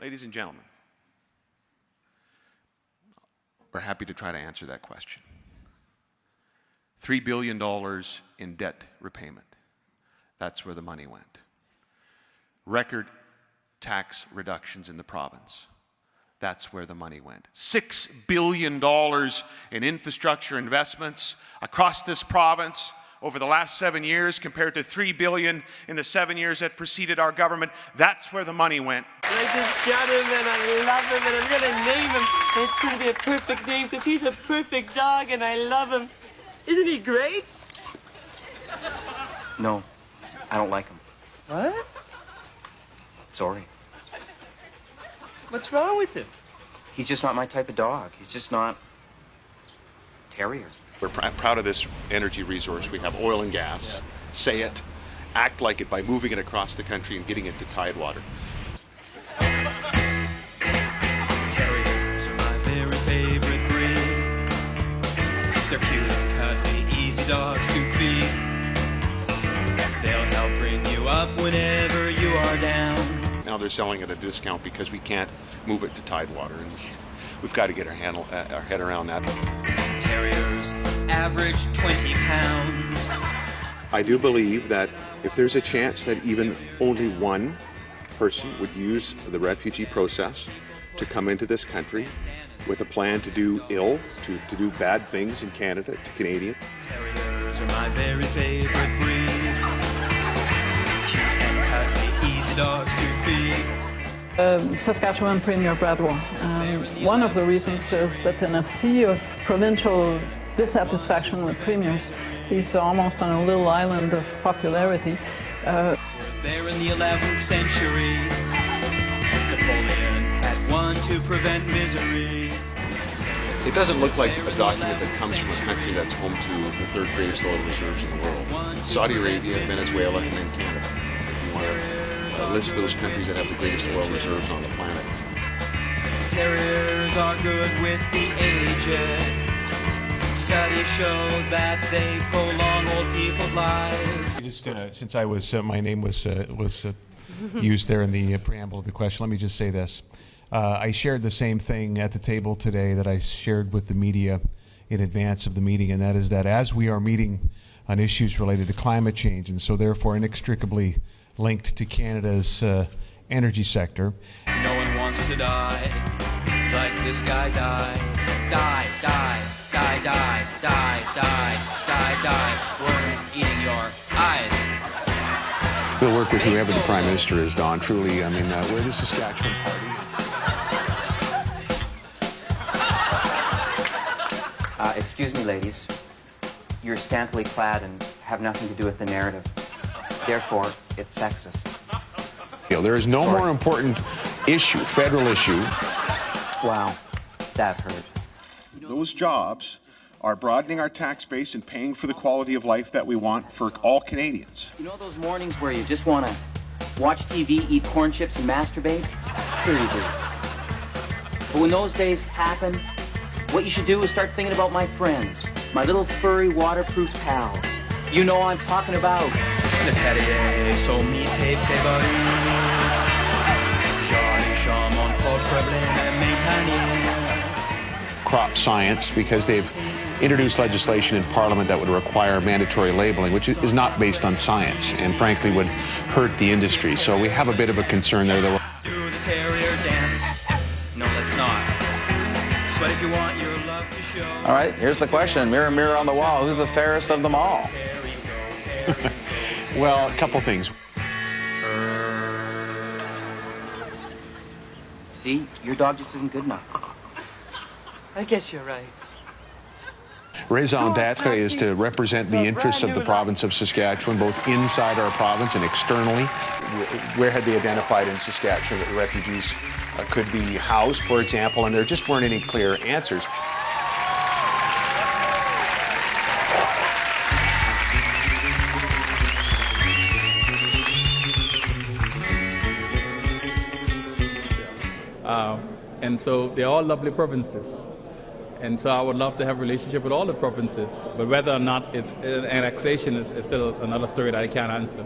Ladies and gentlemen, we're happy to try to answer that question. $3 billion in debt repayment. That's where the money went. Record tax reductions in the province. That's where the money went. $6 billion in infrastructure investments across this province over the last 7 years compared to $3 billion in the 7 years that preceded our government. That's where the money went. I just got him and I love him and I'm going to name him. It's going to be a perfect name because he's a perfect dog and I love him. Isn't he great? No, I don't like him. What? Sorry. What's wrong with him? He's just not my type of dog. He's just not terrier. We're proud of this energy resource. We have oil and gas. Yeah. Say it, act like it by moving it across the country and getting it to Tidewater. Terriers are my very favorite breed. They're cute and cuddly, easy dogs to feed. They'll help bring you up whenever you are down. Now they're selling at a discount because we can't move it to Tidewater, and we've got to get our head around that. Terriers average 20 pounds. I do believe that if there's a chance that even only one person would use the refugee process to come into this country with a plan to do ill, to do bad things in Canada to Canadians. Terriers are my very favorite breed. Cute and cuddly, easy dogs to feed. Saskatchewan Premier Bradwell. One of the reasons is that in a sea of provincial dissatisfaction with premiers, he's almost on a little island of popularity. There in the 11th century, Napoleon had one to prevent misery. It doesn't look like a document that comes from a country that's home to the third greatest oil reserves in the world. Saudi Arabia, Venezuela, and then Canada. If you want to list those countries that have the greatest oil reserves on the planet. Terriers are good with the aged. Studies show that they prolong old people's lives. Just since I was, my name was used there in the preamble of the question, let me just say this. I shared the same thing at the table today that I shared with the media in advance of the meeting, and that is that as we are meeting on issues related to climate change, and so therefore inextricably linked to Canada's energy sector. No one wants to die like this guy died. Die, die, die, die, die, die, die, die. Worms eating your eyes. We'll work with whoever the Prime Minister is, Don. Truly, I mean, we're the Saskatchewan Party. Excuse me, ladies. You're scantily clad and have nothing to do with the narrative. Therefore, it's sexist. There is no more important issue, federal issue. Wow, that hurt. Those jobs are broadening our tax base and paying for the quality of life that we want for all Canadians. You know those mornings where you just want to watch TV, eat corn chips, and masturbate? Sure you do. But when those days happen, what you should do is start thinking about my friends, my little furry waterproof pals. You know I'm talking about. Le terrier sont mes favoris. Jolly charmant, pas de problème maintenant. Crop science, because they've introduced legislation in Parliament that would require mandatory labeling, which is not based on science and frankly would hurt the industry. So we have a bit of a concern there. Do the terrier dance? No, let's not. But if you want your love to show. All right, here's the question. Mirror, mirror on the wall. Who's the fairest of them all? Well, a couple things. See, your dog just isn't good enough. I guess you're right. Raison d'etre is to represent the interests of the province of Saskatchewan, both inside our province and externally. Where had they identified in Saskatchewan that the refugees could be housed, for example, and there just weren't any clear answers. And so they're all lovely provinces. And so I would love to have a relationship with all the provinces. But whether or not it's annexation is still another story that I can't answer.